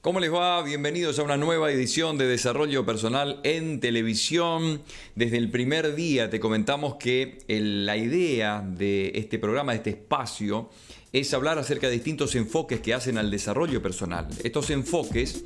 ¿Cómo les va? Bienvenidos a una nueva edición de Desarrollo Personal en Televisión. Desde el primer día te comentamos que la idea de este programa, de este espacio, es hablar acerca de distintos enfoques que hacen al desarrollo personal. Estos enfoques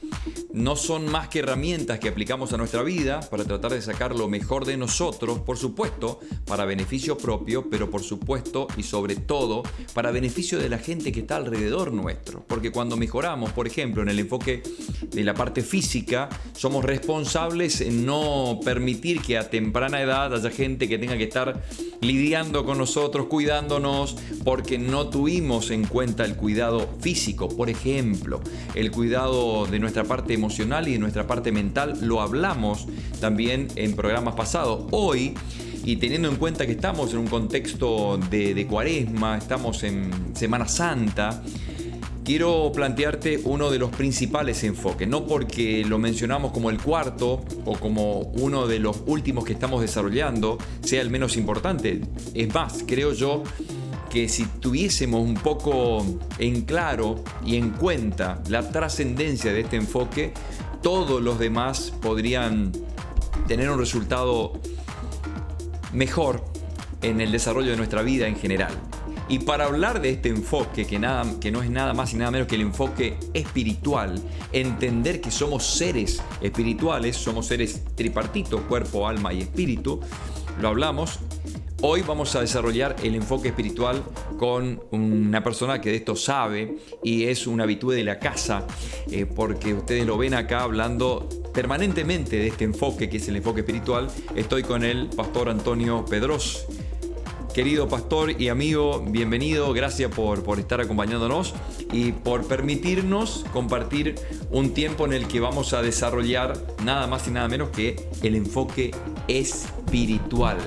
no son más que herramientas que aplicamos a nuestra vida para tratar de sacar lo mejor de nosotros, por supuesto, para beneficio propio, pero por supuesto y sobre todo para beneficio de la gente que está alrededor nuestro. Porque cuando mejoramos, por ejemplo, en el enfoque de la parte física, somos responsables en no permitir que a temprana edad haya gente que tenga que estar lidiando con nosotros, cuidándonos, porque no tuvimos en cuenta el cuidado físico. Por ejemplo, el cuidado de nuestra parte emocional y de nuestra parte mental lo hablamos también en programas pasados. Hoy, y teniendo en cuenta que estamos en un contexto de Cuaresma, estamos en Semana Santa, quiero plantearte uno de los principales enfoques, no porque lo mencionamos como el cuarto o como uno de los últimos que estamos desarrollando sea el menos importante. Es más, creo yo que si tuviésemos un poco en claro y en cuenta la trascendencia de este enfoque, todos los demás podrían tener un resultado mejor en el desarrollo de nuestra vida en general. Y para hablar de este enfoque, que no es nada más y nada menos que el enfoque espiritual, entender que somos seres espirituales, somos seres tripartitos, cuerpo, alma y espíritu, lo hablamos. Hoy vamos a desarrollar el enfoque espiritual con una persona que de esto sabe y es un habitué de la casa, porque ustedes lo ven acá hablando permanentemente de este enfoque que es el enfoque espiritual. Estoy con el pastor Antonio Pedros. Querido pastor y amigo, bienvenido, gracias por estar acompañándonos y por permitirnos compartir un tiempo en el que vamos a desarrollar nada más y nada menos que el enfoque espiritual.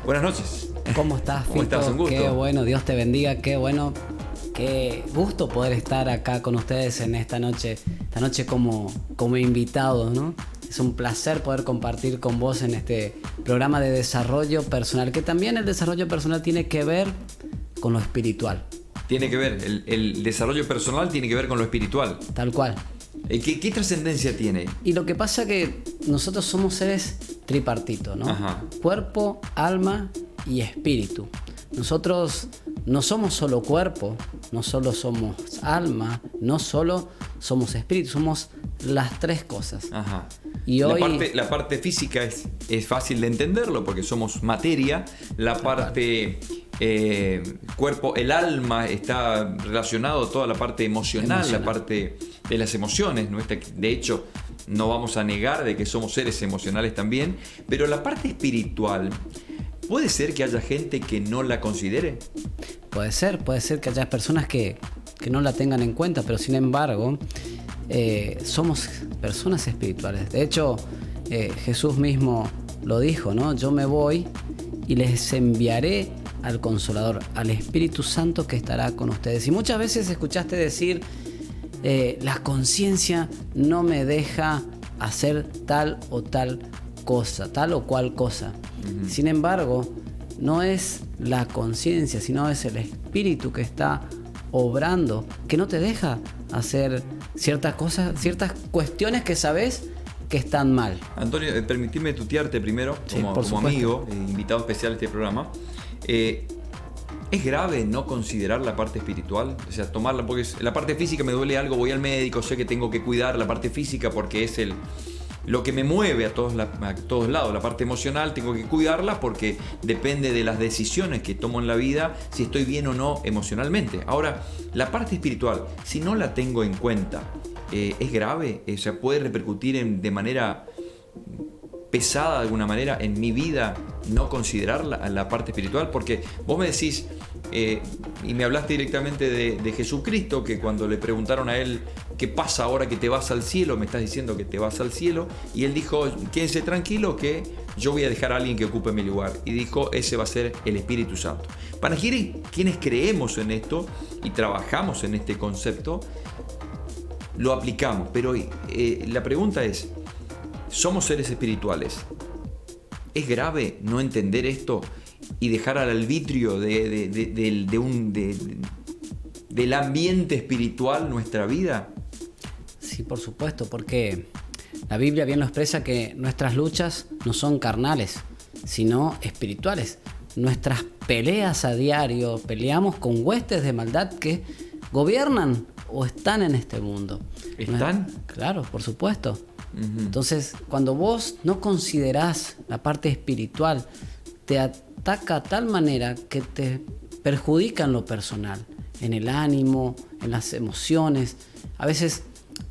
Buenas noches. ¿Cómo estás, Fito? ¿Cómo estás? Un gusto. Qué bueno, Dios te bendiga, qué bueno, qué gusto poder estar acá con ustedes en esta noche como invitado, ¿no? Es un placer poder compartir con vos en este programa de desarrollo personal, que también el desarrollo personal tiene que ver con lo espiritual. Tiene que ver, el desarrollo personal tiene que ver con lo espiritual. Tal cual. ¿Qué trascendencia tiene? Y lo que pasa que nosotros somos seres tripartitos, ¿no? Ajá. Cuerpo, alma y espíritu. Nosotros no somos solo cuerpo, no solo somos alma, no solo somos espíritu, somos las tres cosas. Ajá. Y hoy, la parte física es fácil de entenderlo porque somos materia. La parte cuerpo, el alma está relacionado a toda la parte emocional, la parte de las emociones. De hecho, no vamos a negar de que somos seres emocionales también. Pero la parte espiritual, ¿puede ser que haya gente que no la considere? puede ser que haya personas que no la tengan en cuenta, pero sin embargo, somos personas espirituales. De hecho, Jesús mismo lo dijo, ¿no? Yo me voy y les enviaré al Consolador, al Espíritu Santo que estará con ustedes. Y muchas veces escuchaste decir, la conciencia no me deja hacer tal o tal cosa, tal o cual cosa. Uh-huh. Sin embargo, no es la conciencia, sino es el Espíritu que está obrando, que no te deja hacer ciertas cosas, ciertas cuestiones que sabes que están mal. Antonio, permitime tutearte primero, como amigo, invitado especial a este programa. ¿Es grave no considerar la parte espiritual? O sea, tomarla, porque la parte física me duele algo, voy al médico, sé que tengo que cuidar la parte física porque es lo que me mueve a todos lados. La parte emocional tengo que cuidarla porque depende de las decisiones que tomo en la vida, si estoy bien o no emocionalmente. Ahora, la parte espiritual, si no la tengo en cuenta, ¿es grave? O sea, ¿puede repercutir de manera pesada de alguna manera en mi vida no considerar la parte espiritual? Porque vos me decís, y me hablaste directamente de Jesucristo, que cuando le preguntaron a él ¿qué pasa ahora que te vas al cielo? Me estás diciendo que te vas al cielo. Y él dijo, quédense tranquilo que yo voy a dejar a alguien que ocupe mi lugar. Y dijo, ese va a ser el Espíritu Santo. Para quienes creemos en esto y trabajamos en este concepto, lo aplicamos. Pero la pregunta es, somos seres espirituales. ¿Es grave no entender esto y dejar al arbitrio de del ambiente espiritual nuestra vida? Sí, por supuesto, porque la Biblia bien lo expresa que nuestras luchas no son carnales, sino espirituales. Nuestras peleas a diario, peleamos con huestes de maldad que gobiernan o están en este mundo. ¿Están? Claro, por supuesto. Entonces, cuando vos no considerás la parte espiritual, te ataca a tal manera que te perjudica en lo personal, en el ánimo, en las emociones. A veces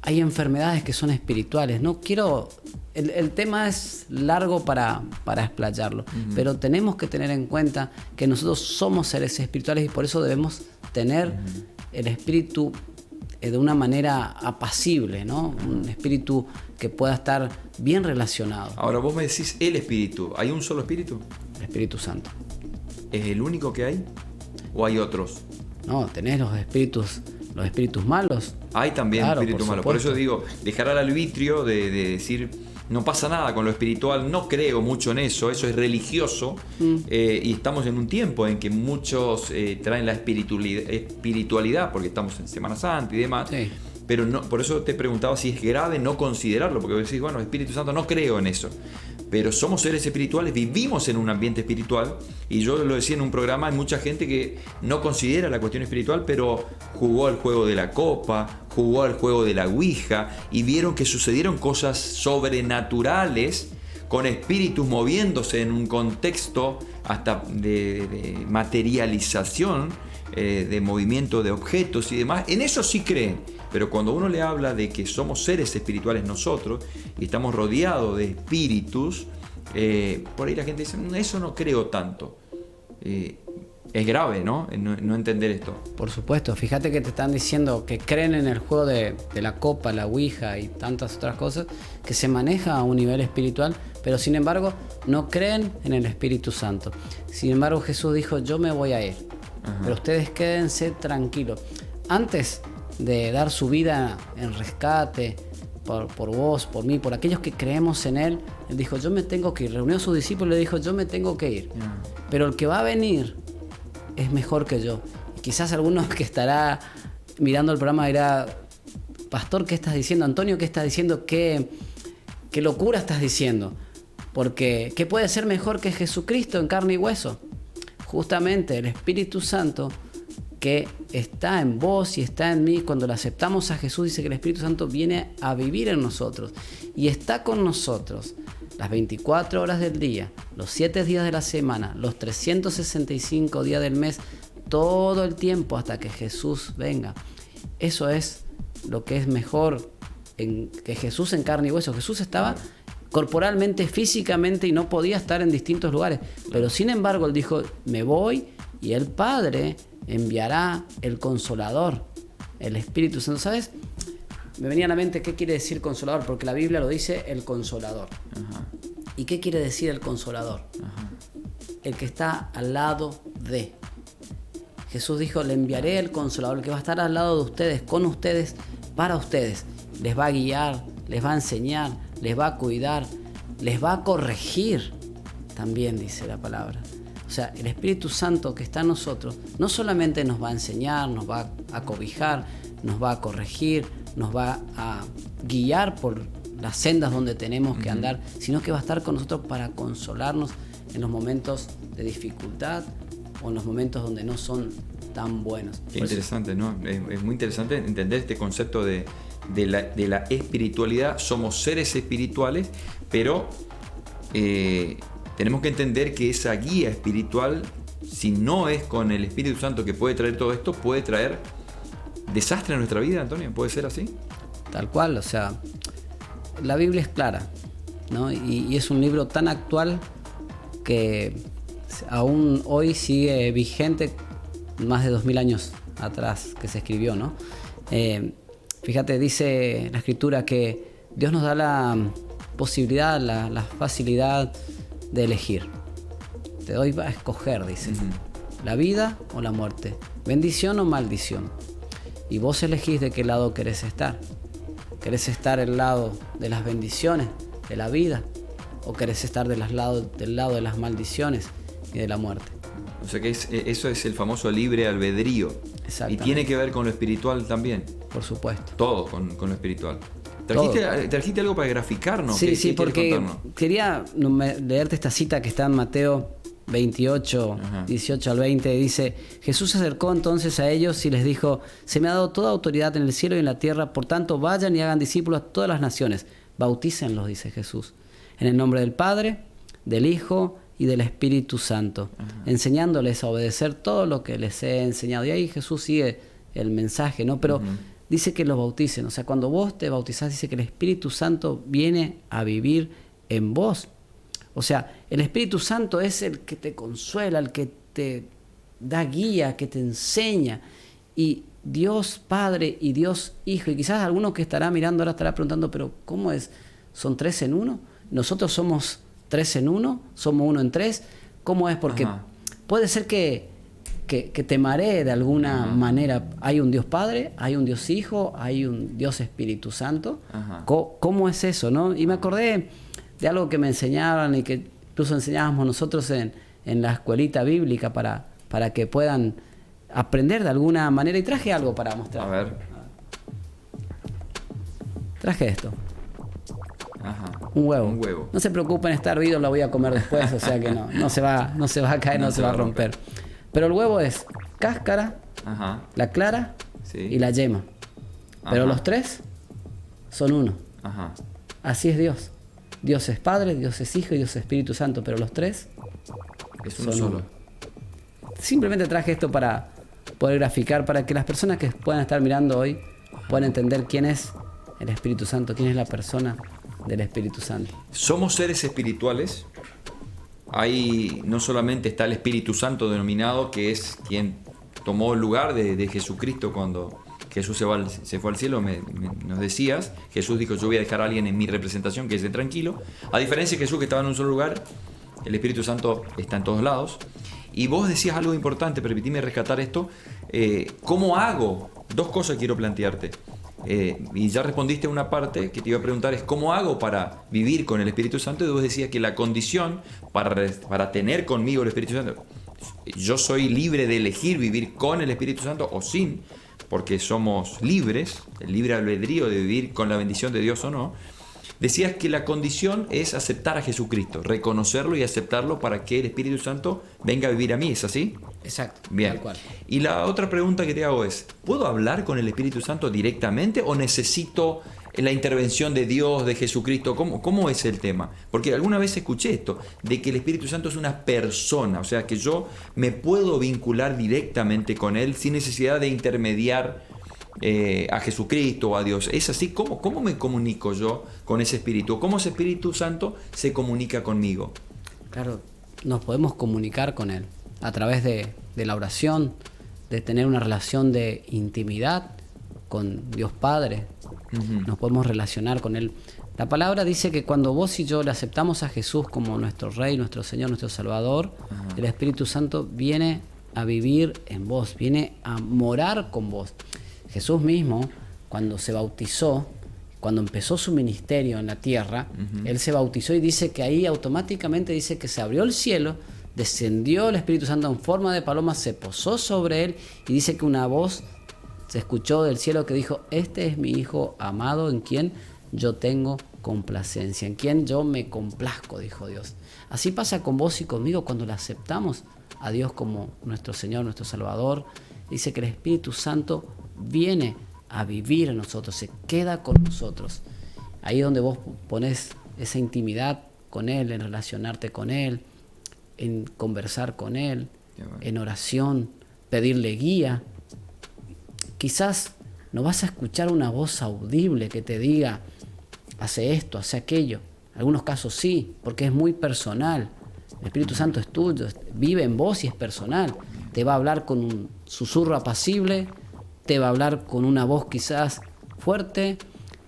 hay enfermedades que son espirituales. No quiero... El tema es largo para explayarlo, pero tenemos que tener en cuenta que nosotros somos seres espirituales y por eso debemos tener el espíritu de una manera apacible, ¿no? Un espíritu que pueda estar bien relacionado. Ahora vos me decís el espíritu. ¿Hay un solo espíritu? El Espíritu Santo. ¿Es el único que hay? ¿O hay otros? No, tenés los espíritus malos. Hay también Claro, espíritus malos. Por eso digo, dejar al arbitrio de decir, no pasa nada con lo espiritual, no creo mucho en eso es religioso. Y estamos en un tiempo en que muchos traen la espiritualidad, porque estamos en Semana Santa y demás. Sí. Pero no, por eso te preguntaba si es grave no considerarlo, porque vos decís, bueno, Espíritu Santo, no creo en eso. Pero somos seres espirituales, vivimos en un ambiente espiritual, y yo lo decía en un programa, hay mucha gente que no considera la cuestión espiritual, pero jugó al juego de la copa, jugó al juego de la ouija, y vieron que sucedieron cosas sobrenaturales, con espíritus moviéndose en un contexto hasta de materialización, de movimiento de objetos y demás. En eso sí creen. Pero cuando uno le habla de que somos seres espirituales nosotros y estamos rodeados de espíritus, por ahí la gente dice, eso no creo tanto. Es grave, ¿no? No entender esto. Por supuesto, fíjate que te están diciendo que creen en el juego de la copa, la ouija y tantas otras cosas, que se maneja a un nivel espiritual, pero sin embargo no creen en el Espíritu Santo. Sin embargo, Jesús dijo, yo me voy a ir, pero ustedes quédense tranquilos. Antes de dar su vida en rescate por vos, por mí, por aquellos que creemos en Él, Él dijo, yo me tengo que ir. Reunió a sus discípulos y le dijo, yo me tengo que ir. Pero el que va a venir es mejor que yo. Y quizás algunos que estará mirando el programa dirá, pastor, ¿qué estás diciendo? Antonio, ¿qué estás diciendo? ¿Qué locura estás diciendo? Porque, ¿qué puede ser mejor que Jesucristo en carne y hueso? Justamente el Espíritu Santo que está en vos y está en mí. Cuando le aceptamos a Jesús, dice que el Espíritu Santo viene a vivir en nosotros y está con nosotros las 24 horas del día, los 7 días de la semana, los 365 días del mes, todo el tiempo hasta que Jesús venga. Eso es lo que es mejor que Jesús en carne y hueso. Jesús estaba corporalmente, físicamente, y no podía estar en distintos lugares, pero sin embargo Él dijo, me voy y el Padre enviará el Consolador, el Espíritu Santo. ¿Sabes? Me venía a la mente qué quiere decir Consolador, porque la Biblia lo dice, el Consolador. ¿Y qué quiere decir el Consolador? El que está al lado de. Jesús dijo, le enviaré el Consolador, el que va a estar al lado de ustedes, con ustedes, para ustedes. Les va a guiar, les va a enseñar, les va a cuidar, les va a corregir. También dice la palabra. O sea, el Espíritu Santo que está en nosotros no solamente nos va a enseñar, nos va a cobijar, nos va a corregir, nos va a guiar por las sendas donde tenemos que andar, sino que va a estar con nosotros para consolarnos en los momentos de dificultad o en los momentos donde no son tan buenos. Qué interesante, ¿no? Es muy interesante entender este concepto de la espiritualidad. Somos seres espirituales, pero tenemos que entender que esa guía espiritual, si no es con el Espíritu Santo que puede traer todo esto, puede traer desastre en nuestra vida, Antonio. ¿Puede ser así? Tal cual, o sea, la Biblia es clara, ¿no? Y es un libro tan actual que aún hoy sigue vigente, más de 2000 años atrás que se escribió, ¿no? Fíjate, dice la Escritura que Dios nos da la posibilidad, la facilidad de elegir. Te doy a escoger, dice, la vida o la muerte, bendición o maldición. Y vos elegís de qué lado querés estar. ¿Querés estar del lado de las bendiciones, de la vida? ¿O querés estar del lado de las maldiciones y de la muerte? O sea que eso es el famoso libre albedrío. Y Exactamente. tiene que ver con lo espiritual también. Por supuesto. Todo con lo espiritual. Todo. ¿Trajiste algo para graficarnos? Sí, sí, ¿Qué quieres porque contarnos? quería leerte esta cita que está en Mateo 28, Ajá. 18 al 20. Dice: Jesús se acercó entonces a ellos y les dijo: se me ha dado toda autoridad en el cielo y en la tierra, por tanto vayan y hagan discípulos a todas las naciones. Bautícenlos, dice Jesús, en el nombre del Padre, del Hijo y del Espíritu Santo, enseñándoles a obedecer todo lo que les he enseñado. Y ahí Jesús sigue el mensaje, ¿no? Pero dice que los bauticen. O sea, cuando vos te bautizás, dice que el Espíritu Santo viene a vivir en vos. O sea, el Espíritu Santo es el que te consuela, el que te da guía, que te enseña. Y Dios Padre y Dios Hijo. Y quizás alguno que estará mirando ahora estará preguntando: ¿pero cómo es? ¿Son tres en uno? ¿Nosotros somos tres en uno? ¿Somos uno en tres? ¿Cómo es? Porque puede ser que te maree de alguna manera. Hay un Dios Padre, hay un Dios Hijo, hay un Dios Espíritu Santo. ¿Cómo es eso, no? Y me acordé de algo que me enseñaban y que incluso enseñábamos nosotros en la escuelita bíblica para que puedan aprender de alguna manera. Y traje algo para mostrar. A ver. Traje esto. Ajá. Un huevo. Un huevo. No se preocupen, está hervido, lo voy a comer después, o sea que no se va a caer, no se va a romper. Pero el huevo es cáscara, Ajá. la clara Sí. y la yema. Pero Ajá. los tres son uno. Ajá. Así es Dios. Dios es Padre, Dios es Hijo y Dios es Espíritu Santo, pero los tres Es uno son solo. uno. Simplemente traje esto para poder graficar, para que las personas que puedan estar mirando hoy puedan entender quién es el Espíritu Santo, quién es la persona del Espíritu Santo. Somos seres espirituales. Ahí no solamente está el Espíritu Santo denominado, que es quien tomó el lugar de Jesucristo cuando Jesús se fue al cielo, nos decías. Jesús dijo: yo voy a dejar a alguien en mi representación que esté tranquilo. A diferencia de Jesús, que estaba en un solo lugar, el Espíritu Santo está en todos lados. Y vos decías algo importante, permitime rescatar esto. ¿Cómo hago? Dos cosas quiero plantearte. Y ya respondiste una parte que te iba a preguntar, es ¿cómo hago para vivir con el Espíritu Santo? Y vos decías que la condición para tener conmigo el Espíritu Santo, yo soy libre de elegir vivir con el Espíritu Santo o sin, porque somos libres, el libre albedrío de vivir con la bendición de Dios o no. Decías que la condición es aceptar a Jesucristo, reconocerlo y aceptarlo para que el Espíritu Santo venga a vivir a mí, ¿es así? Exacto. Bien. Tal cual. Y la otra pregunta que te hago es, ¿puedo hablar con el Espíritu Santo directamente o necesito la intervención de Dios, de Jesucristo? ¿Cómo es el tema? Porque alguna vez escuché esto, de que el Espíritu Santo es una persona, o sea que yo me puedo vincular directamente con Él sin necesidad de intermediar a Jesucristo o a Dios. ¿Es así? ¿Cómo me comunico yo con ese Espíritu? ¿Cómo ese Espíritu Santo se comunica conmigo? Claro, nos podemos comunicar con Él a través de la oración, de tener una relación de intimidad con Dios Padre. Nos podemos relacionar con Él. La palabra dice que cuando vos y yo le aceptamos a Jesús como nuestro Rey, nuestro Señor, nuestro Salvador, el Espíritu Santo viene a vivir en vos, viene a morar con vos. Jesús mismo, cuando se bautizó, cuando empezó su ministerio en la tierra, Él se bautizó y dice que ahí automáticamente dice que se abrió el cielo, descendió el Espíritu Santo en forma de paloma, se posó sobre Él y dice que una voz se escuchó del cielo que dijo: este es mi Hijo amado en quien yo tengo complacencia, en quien yo me complazco, dijo Dios. Así pasa con vos y conmigo cuando le aceptamos a Dios como nuestro Señor, nuestro Salvador. Dice que el Espíritu Santo viene a vivir en nosotros, se queda con nosotros. Ahí es donde vos pones esa intimidad con Él, en relacionarte con Él, en conversar con Él, en oración, pedirle guía. Quizás no vas a escuchar una voz audible que te diga: hace esto, hace aquello. En algunos casos sí, porque es muy personal. El Espíritu Santo es tuyo, vive en vos y es personal. Te va a hablar con un susurro apacible, te va a hablar con una voz quizás fuerte,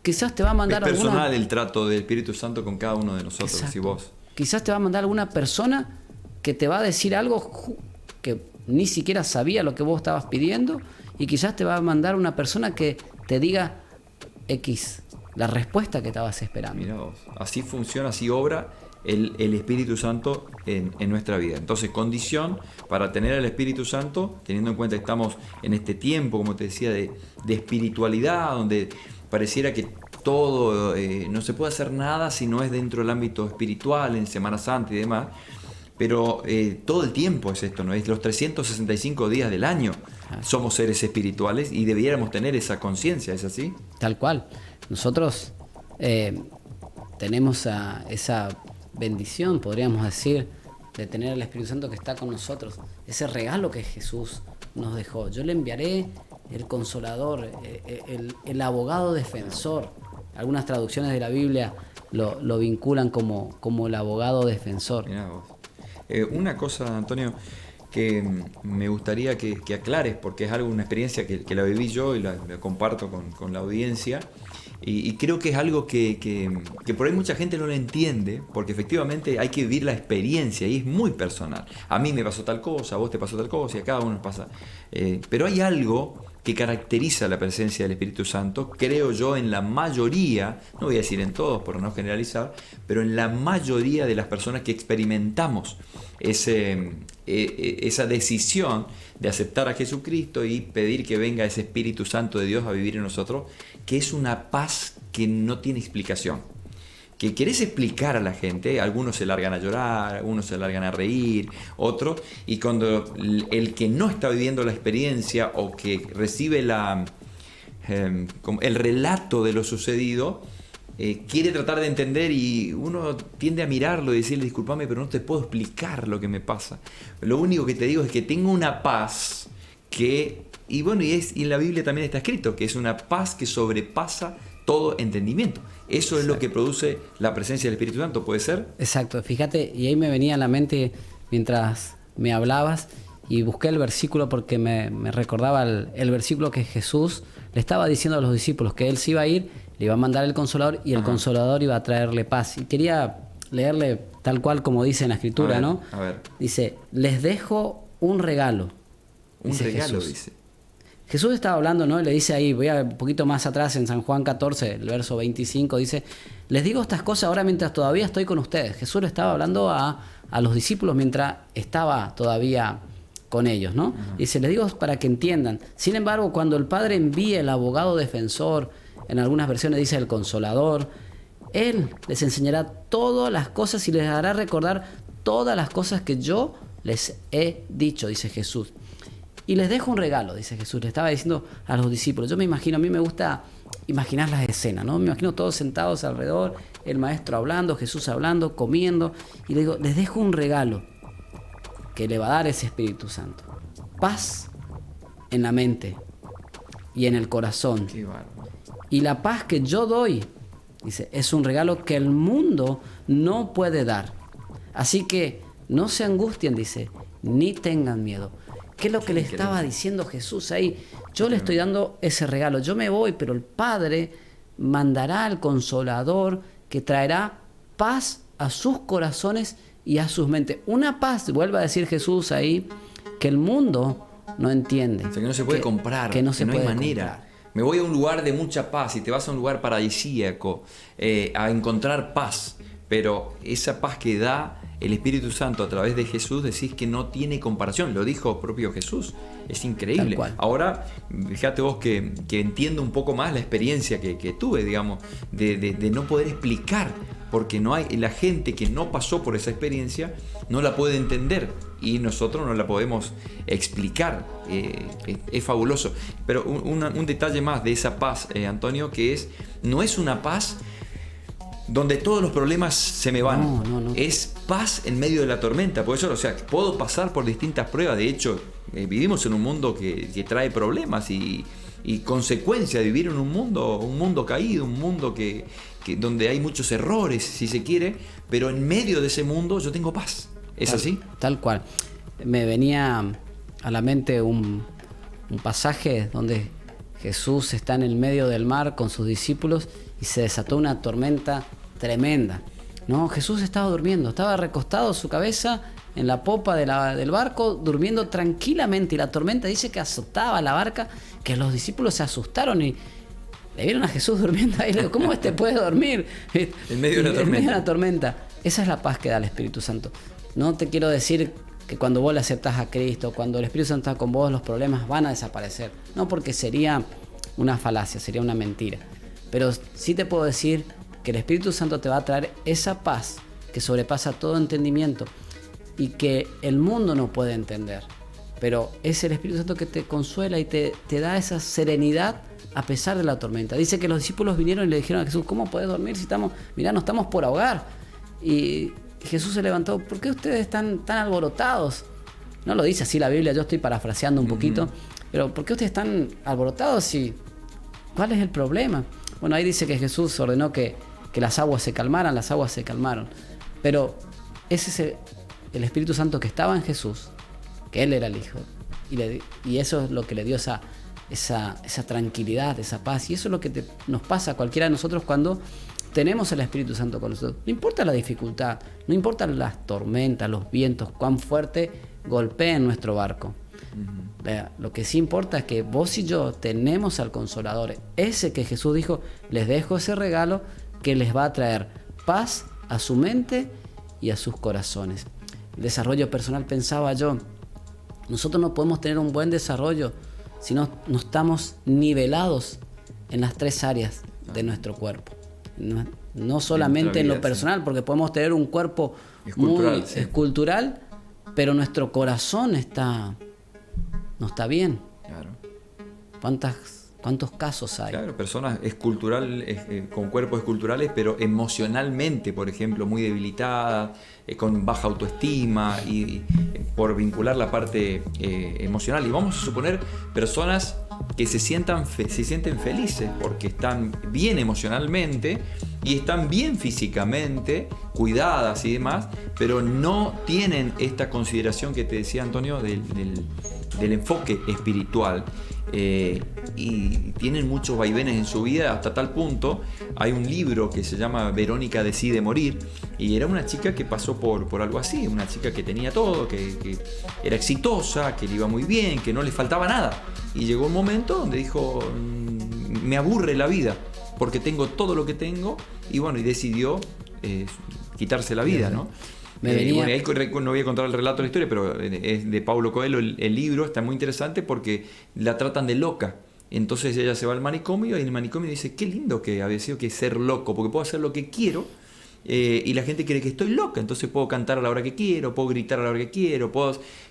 quizás te va a mandar es personal el trato del Espíritu Santo con cada uno de nosotros. Exacto. Y vos. Quizás te va a mandar alguna persona que te va a decir algo que ni siquiera sabía lo que vos estabas pidiendo, y quizás te va a mandar una persona que te diga X, la respuesta que estabas esperando. Mirá vos, así funciona, así obra el Espíritu Santo en nuestra vida. Entonces, condición para tener el Espíritu Santo, teniendo en cuenta que estamos en este tiempo, como te decía, de espiritualidad, donde pareciera que todo, no se puede hacer nada si no es dentro del ámbito espiritual, en Semana Santa y demás, pero todo el tiempo es esto, ¿no? Es los 365 días del año somos seres espirituales y debiéramos tener esa conciencia, ¿es así? Tal cual. Nosotros tenemos esa bendición, podríamos decir, de tener al Espíritu Santo que está con nosotros, ese regalo que Jesús nos dejó. Yo le enviaré el Consolador, el abogado defensor. Algunas traducciones de la Biblia lo vinculan como el abogado defensor. Mirá vos. Una cosa, Antonio, que me gustaría que aclares, porque es una experiencia que la viví yo y la comparto con la audiencia, y creo que es algo que por ahí mucha gente no lo entiende, porque efectivamente hay que vivir la experiencia y es muy personal. A mí me pasó tal cosa, a vos te pasó tal cosa y a cada uno nos pasa. Pero hay algo que caracteriza la presencia del Espíritu Santo, creo yo, en la mayoría, no voy a decir en todos por no generalizar, pero en la mayoría de las personas que experimentamos esa decisión de aceptar a Jesucristo y pedir que venga ese Espíritu Santo de Dios a vivir en nosotros, que es una paz que no tiene explicación. Que querés explicar a la gente, algunos se largan a llorar, algunos se largan a reír, otros, y cuando el que no está viviendo la experiencia o que recibe el relato de lo sucedido, quiere tratar de entender y uno tiende a mirarlo y decirle, discúlpame, pero no te puedo explicar lo que me pasa. Lo único que te digo es que tengo una paz que, y en la Biblia también está escrito, que es una paz que sobrepasa todo entendimiento. Eso es lo que produce la presencia del Espíritu Santo, ¿puede ser? Exacto, fíjate, y ahí me venía a la mente mientras me hablabas y busqué el versículo porque me recordaba el versículo que Jesús le estaba diciendo a los discípulos, que Él se iba a ir, le iba a mandar el Consolador y el Consolador iba a traerle paz. Y quería leerle tal cual como dice en la Escritura, ¿no? A ver. Dice, les dejo un regalo. Un regalo, Jesús. dice. Jesús estaba hablando, ¿no? Le dice ahí, voy a un poquito más atrás en San Juan 14, el verso 25, dice, les digo estas cosas ahora mientras todavía estoy con ustedes. Jesús le estaba hablando a los discípulos mientras estaba todavía con ellos, ¿no? Dice, les digo para que entiendan. Sin embargo, cuando el Padre envíe el abogado defensor, en algunas versiones dice el Consolador, Él les enseñará todas las cosas y les hará recordar todas las cosas que yo les he dicho, dice Jesús. Y les dejo un regalo, dice Jesús. Le estaba diciendo a los discípulos. Yo me imagino, a mí me gusta imaginar las escenas, ¿no? Me imagino todos sentados alrededor, el maestro hablando, Jesús hablando, comiendo. Y le digo, les dejo un regalo que le va a dar ese Espíritu Santo. Paz en la mente y en el corazón. Qué bárbaro. Y la paz que yo doy, dice, es un regalo que el mundo no puede dar. Así que no se angustien, dice, ni tengan miedo. ¿Qué es lo que le estaba diciendo Jesús ahí? Yo le estoy dando ese regalo. Yo me voy, pero el Padre mandará al Consolador que traerá paz a sus corazones y a sus mentes. Una paz, vuelve a decir Jesús ahí, que el mundo no entiende. O sea, que no se puede comprar, que no hay manera. Comprar. Me voy a un lugar de mucha paz y te vas a un lugar paradisíaco a encontrar paz. Pero esa paz que da el Espíritu Santo a través de Jesús, decís que no tiene comparación. Lo dijo propio Jesús. Es increíble. Ahora, fíjate vos que entiendo un poco más la experiencia que tuve, digamos, de no poder explicar. Porque no hay, la gente que no pasó por esa experiencia no la puede entender y nosotros no la podemos explicar. Es fabuloso. Pero un detalle más de esa paz, Antonio, que no es una paz donde todos los problemas se me van. No. Es paz en medio de la tormenta. Por eso, o sea, puedo pasar por distintas pruebas. De hecho, vivimos en un mundo que trae problemas y consecuencia de vivir en un mundo caído, un mundo que donde hay muchos errores, si se quiere, pero en medio de ese mundo yo tengo paz. ¿Es así? Tal cual. Me venía a la mente un pasaje donde Jesús está en el medio del mar con sus discípulos y se desató una tormenta tremenda. No, Jesús estaba durmiendo, estaba recostado su cabeza en la popa del barco, durmiendo tranquilamente, y la tormenta dice que azotaba la barca, que los discípulos se asustaron y le vieron a Jesús durmiendo ahí. Le digo, ¿cómo puede dormir? En medio de la tormenta. En medio de la tormenta. Esa es la paz que da el Espíritu Santo. No te quiero decir que cuando vos le aceptás a Cristo, cuando el Espíritu Santo está con vos, los problemas van a desaparecer. No, porque sería una falacia, sería una mentira. Pero sí te puedo decir que el Espíritu Santo te va a traer esa paz que sobrepasa todo entendimiento y que el mundo no puede entender. Pero es el Espíritu Santo que te consuela y te da esa serenidad a pesar de la tormenta. Dice que los discípulos vinieron y le dijeron a Jesús: ¿cómo podés dormir si nos estamos por ahogar? Y Jesús se levantó: ¿por qué ustedes están tan alborotados? No lo dice así la Biblia, yo estoy parafraseando un poquito, pero ¿por qué ustedes están alborotados? ¿Cuál es el problema? Bueno, ahí dice que Jesús ordenó que las aguas se calmaran, las aguas se calmaron. Pero ese es el Espíritu Santo que estaba en Jesús, que Él era el Hijo. Y eso es lo que le dio esa tranquilidad, esa paz. Y eso es lo que nos pasa a cualquiera de nosotros cuando tenemos el Espíritu Santo con nosotros. No importa la dificultad, no importa las tormentas, los vientos, cuán fuerte golpeen nuestro barco. Lo que sí importa es que vos y yo tenemos al Consolador, ese que Jesús dijo: les dejo ese regalo que les va a traer paz a su mente y a sus corazones. El desarrollo personal, pensaba yo, nosotros no podemos tener un buen desarrollo si no estamos nivelados en las 3 áreas de nuestro cuerpo. No solamente en lo personal, porque podemos tener un cuerpo muy escultural, pero nuestro corazón no está bien. Claro. ¿Cuántos casos hay? Claro, personas con cuerpos esculturales, pero emocionalmente, por ejemplo, muy debilitadas, con baja autoestima, y por vincular la parte emocional. Y vamos a suponer personas que se sienten felices porque están bien emocionalmente y están bien físicamente, cuidadas y demás, pero no tienen esta consideración que te decía Antonio del enfoque espiritual. Y tienen muchos vaivenes en su vida hasta tal punto. Hay un libro que se llama Verónica decide morir, y era una chica que pasó por algo así, una chica que tenía todo, que era exitosa, que le iba muy bien, que no le faltaba nada, y llegó un momento donde dijo: me aburre la vida porque tengo todo lo que tengo, y bueno, y decidió quitarse la vida, ¿no? Bueno, ahí no voy a contar el relato de la historia, pero es de Paulo Coelho el libro, está muy interesante porque la tratan de loca. Entonces ella se va al manicomio y en el manicomio dice: qué lindo que había sido que ser loco, porque puedo hacer lo que quiero, y la gente cree que estoy loca, entonces puedo cantar a la hora que quiero, puedo gritar a la hora que quiero,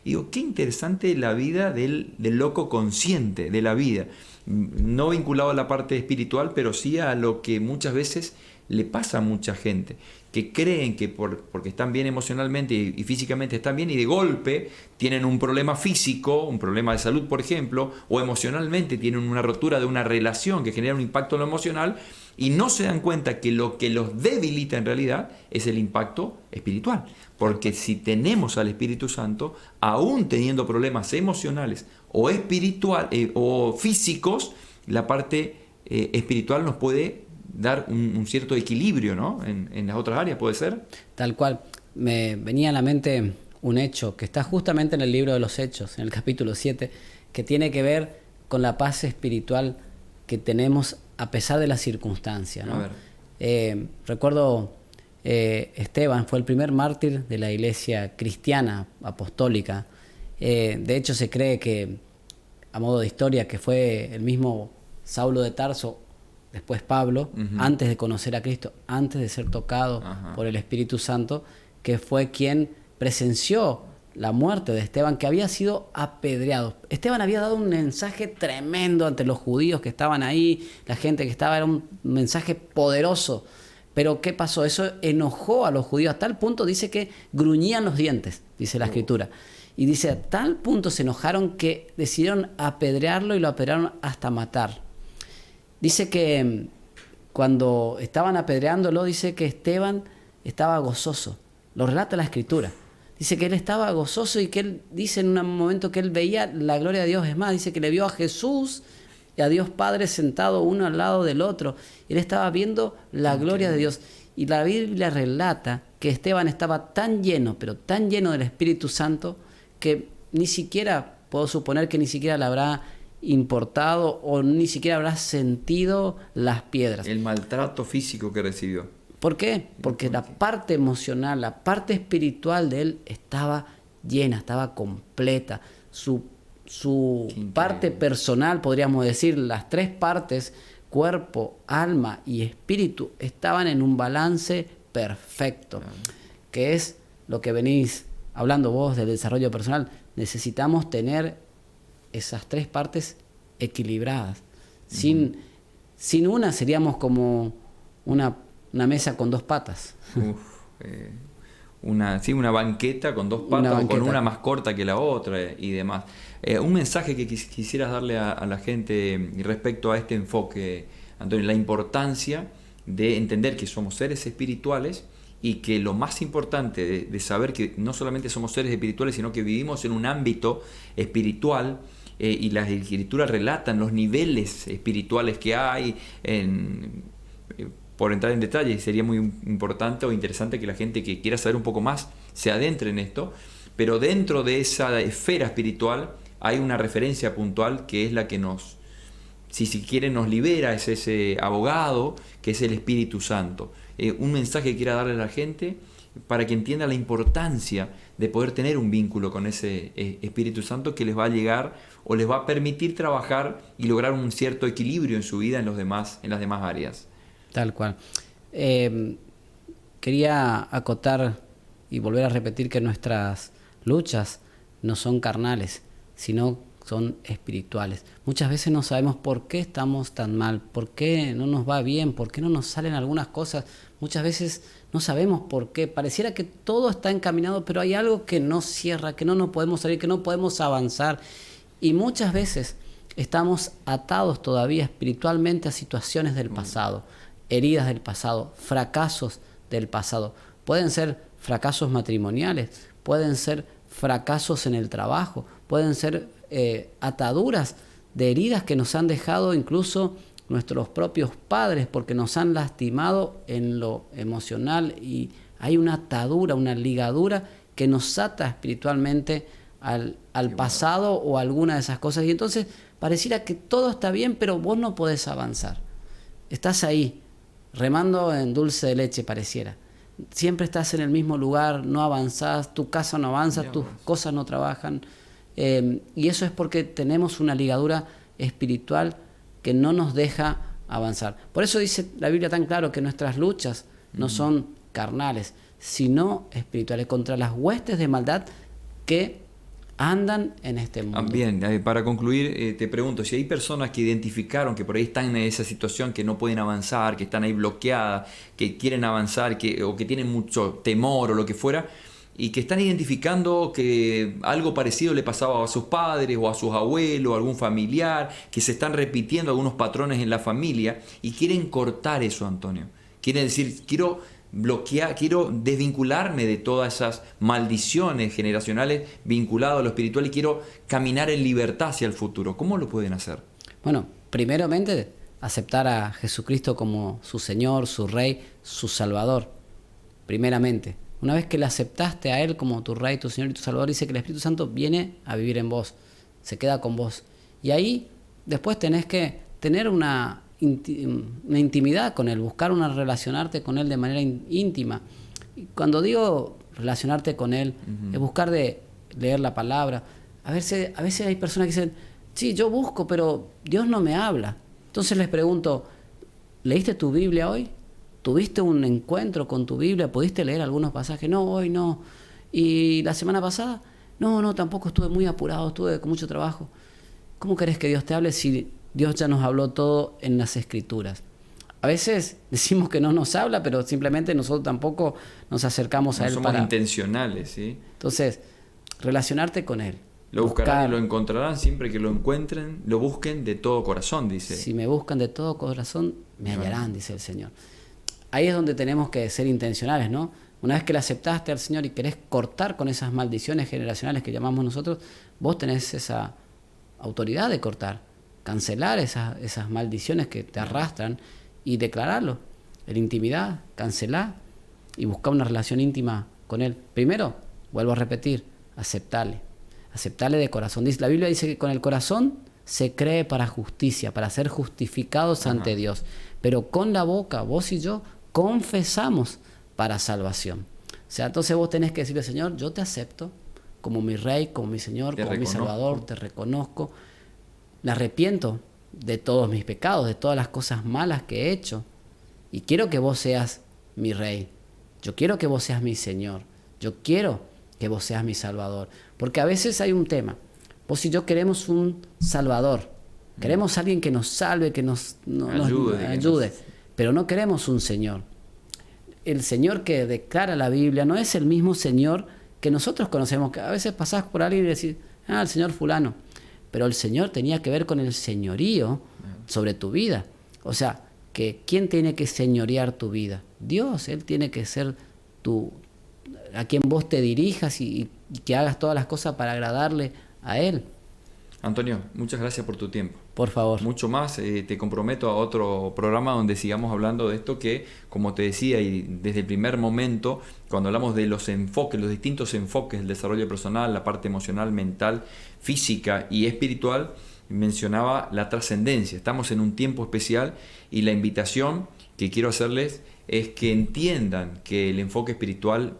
y digo, qué interesante la vida del loco consciente de la vida, no vinculado a la parte espiritual, pero sí a lo que muchas veces le pasa a mucha gente, que creen que porque están bien emocionalmente y físicamente están bien, y de golpe tienen un problema físico, un problema de salud, por ejemplo, o emocionalmente tienen una rotura de una relación que genera un impacto en lo emocional, y no se dan cuenta que lo que los debilita en realidad es el impacto espiritual. Porque si tenemos al Espíritu Santo, aún teniendo problemas emocionales o espiritual o físicos, la parte espiritual nos puede dar un cierto equilibrio, ¿no? En las otras áreas, ¿puede ser? Tal cual. Me venía a la mente un hecho que está justamente en el libro de los Hechos, en el capítulo 7, que tiene que ver con la paz espiritual que tenemos a pesar de las circunstancias, ¿no? A ver. Recuerdo Esteban fue el primer mártir de la iglesia cristiana apostólica. De hecho, se cree que, a modo de historia, que fue el mismo Saulo de Tarso, después Pablo, antes de conocer a Cristo, antes de ser tocado por el Espíritu Santo, que fue quien presenció la muerte de Esteban, que había sido apedreado. Esteban había dado un mensaje tremendo ante los judíos que estaban ahí, la gente que estaba, era un mensaje poderoso. Pero ¿qué pasó? Eso enojó a los judíos a tal punto, dice que gruñían los dientes, dice la Escritura. Y dice, a tal punto se enojaron que decidieron apedrearlo y lo apedrearon hasta matar. Dice que cuando estaban apedreándolo, dice que Esteban estaba gozoso. Lo relata la Escritura. Dice que él estaba gozoso y que él dice en un momento que él veía la gloria de Dios. Es más, dice que le vio a Jesús y a Dios Padre sentado uno al lado del otro. Él estaba viendo la gloria de Dios. Y la Biblia relata que Esteban estaba tan lleno, pero tan lleno del Espíritu Santo, que ni siquiera, puedo suponer que ni siquiera le habrá importado o ni siquiera habrá sentido las piedras. El maltrato físico que recibió. ¿Por qué? Porque la parte emocional, la parte espiritual de él estaba llena, estaba completa. Su parte personal, podríamos decir, las tres partes, cuerpo, alma y espíritu, estaban en un balance perfecto, que es lo que venís hablando vos del desarrollo personal. Necesitamos tener esas tres partes equilibradas. Sin una seríamos como una mesa con dos patas. Una banqueta con dos patas, o con una más corta que la otra y demás. Un mensaje que quisieras darle a la gente respecto a este enfoque, Antonio, la importancia de entender que somos seres espirituales y que lo más importante de saber que no solamente somos seres espirituales, sino que vivimos en un ámbito espiritual, y las escrituras relatan los niveles espirituales que hay. Por entrar en detalle, sería muy importante o interesante que la gente que quiera saber un poco más se adentre en esto, pero dentro de esa esfera espiritual hay una referencia puntual que es la que nos, si quiere, nos libera, es ese abogado que es el Espíritu Santo. Un mensaje que quiera darle a la gente para que entienda la importancia de poder tener un vínculo con ese Espíritu Santo que les va a llegar o les va a permitir trabajar y lograr un cierto equilibrio en su vida en las demás áreas. Tal cual. Quería acotar y volver a repetir que nuestras luchas no son carnales, sino son espirituales. Muchas veces no sabemos por qué estamos tan mal, por qué no nos va bien, por qué no nos salen algunas cosas. Muchas veces no sabemos por qué. Pareciera que todo está encaminado, pero hay algo que no cierra, que no nos podemos salir, que no podemos avanzar. Y muchas veces estamos atados todavía espiritualmente a situaciones del pasado, heridas del pasado, fracasos del pasado. Pueden ser fracasos matrimoniales, pueden ser fracasos en el trabajo, pueden ser ataduras de heridas que nos han dejado incluso nuestros propios padres porque nos han lastimado en lo emocional, y hay una atadura, una ligadura que nos ata espiritualmente al pasado o a alguna de esas cosas. Y entonces pareciera que todo está bien, pero vos no podés avanzar. Estás ahí, remando en dulce de leche pareciera. Siempre estás en el mismo lugar, no avanzás, tu casa no avanza, tus cosas no trabajan. Y eso es porque tenemos una ligadura espiritual que no nos deja avanzar. Por eso dice la Biblia tan claro que nuestras luchas no son carnales, sino espirituales, contra las huestes de maldad que andan en este mundo. Bien, para concluir, te pregunto, si hay personas que identificaron que por ahí están en esa situación, que no pueden avanzar, que están ahí bloqueadas, que quieren avanzar, o que tienen mucho temor o lo que fuera, y que están identificando que algo parecido le pasaba a sus padres o a sus abuelos, a algún familiar, que se están repitiendo algunos patrones en la familia y quieren cortar eso, Antonio. Quieren decir, quiero bloquear, quiero desvincularme de todas esas maldiciones generacionales vinculadas a lo espiritual y quiero caminar en libertad hacia el futuro. ¿Cómo lo pueden hacer? Bueno, primeramente aceptar a Jesucristo como su Señor, su Rey, su Salvador. Primeramente. Una vez que le aceptaste a Él como tu Rey, tu Señor y tu Salvador, dice que el Espíritu Santo viene a vivir en vos, se queda con vos. Y ahí después tenés que tener una intimidad con Él, buscar relacionarte con Él de manera íntima. Y cuando digo relacionarte con Él, es buscar de leer la palabra. A veces hay personas que dicen, sí, yo busco, pero Dios no me habla. Entonces les pregunto, ¿leíste tu Biblia hoy? ¿Tuviste un encuentro con tu Biblia? ¿Pudiste leer algunos pasajes? No, hoy no. ¿Y la semana pasada? No, tampoco, estuve muy apurado, estuve con mucho trabajo. ¿Cómo querés que Dios te hable si Dios ya nos habló todo en las Escrituras? A veces decimos que no nos habla, pero simplemente nosotros tampoco nos acercamos a Él. Somos intencionales, ¿sí? Entonces, relacionarte con Él. Lo buscarán y lo encontrarán siempre que lo encuentren, lo busquen de todo corazón, dice. Si me buscan de todo corazón, me hallarán, dice el Señor. Ahí es donde tenemos que ser intencionales, ¿no? Una vez que le aceptaste al Señor y querés cortar con esas maldiciones generacionales que llamamos nosotros, vos tenés esa autoridad de cortar, cancelar esas maldiciones que te arrastran y declararlo. En intimidad, cancelar y buscar una relación íntima con Él. Primero, vuelvo a repetir, aceptarle de corazón. La Biblia dice que con el corazón se cree para justicia, para ser justificados ante Dios. Pero con la boca, vos y yo, confesamos para salvación. O sea, entonces vos tenés que decirle, Señor, yo te acepto como mi Rey, como mi Señor, como mi Salvador, te reconozco, me arrepiento de todos mis pecados, de todas las cosas malas que he hecho, y quiero que vos seas mi Rey, yo quiero que vos seas mi Señor, yo quiero que vos seas mi Salvador, porque a veces hay un tema, vos y yo queremos un Salvador, queremos a alguien que nos salve, que nos ayude, pero no queremos un Señor. El Señor que declara la Biblia no es el mismo Señor que nosotros conocemos, que a veces pasás por alguien y decís, el Señor fulano, pero el Señor tenía que ver con el señorío sobre tu vida. O sea, que ¿quién tiene que señorear tu vida? Dios. Él tiene que ser a quien vos te dirijas y que hagas todas las cosas para agradarle a Él. Antonio, muchas gracias por tu tiempo. Por favor. Mucho más, te comprometo a otro programa donde sigamos hablando de esto que, como te decía, y desde el primer momento, cuando hablamos de los enfoques, los distintos enfoques del desarrollo personal, la parte emocional, mental, física y espiritual, mencionaba la trascendencia. Estamos en un tiempo especial y la invitación que quiero hacerles es que entiendan que el enfoque espiritual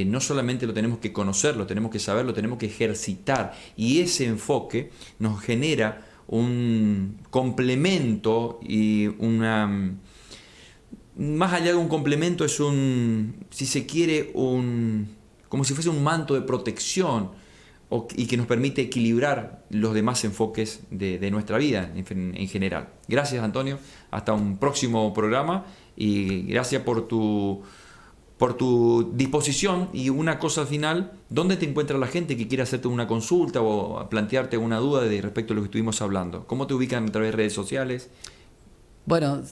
no solamente lo tenemos que conocer, lo tenemos que saber, lo tenemos que ejercitar, y ese enfoque nos genera un complemento y más allá de un complemento, es si se quiere, como si fuese un manto de protección y que nos permite equilibrar los demás enfoques de nuestra vida en general. Gracias, Antonio, hasta un próximo programa y gracias por tu disposición. Y una cosa final, ¿dónde te encuentra la gente que quiera hacerte una consulta o plantearte una duda respecto a lo que estuvimos hablando? ¿Cómo te ubican a través de redes sociales? Bueno,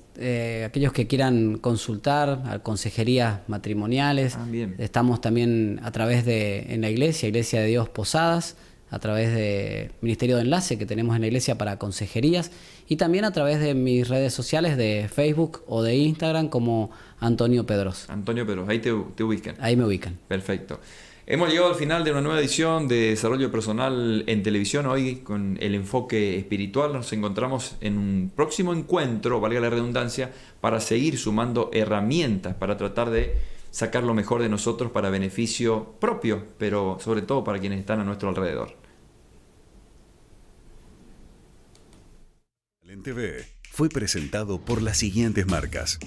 aquellos que quieran consultar a consejerías matrimoniales, estamos también a través en la Iglesia de Dios Posadas, a través de Ministerio de Enlace que tenemos en la iglesia para consejerías, y también a través de mis redes sociales de Facebook o de Instagram como Antonio Pedros. Antonio Pedros, ahí te ubican. Ahí me ubican. Perfecto. Hemos llegado al final de una nueva edición de Desarrollo Personal en Televisión, hoy con el enfoque espiritual. Nos encontramos en un próximo encuentro, valga la redundancia, para seguir sumando herramientas para tratar de sacar lo mejor de nosotros para beneficio propio, pero sobre todo para quienes están a nuestro alrededor. En TV fue presentado por las siguientes marcas: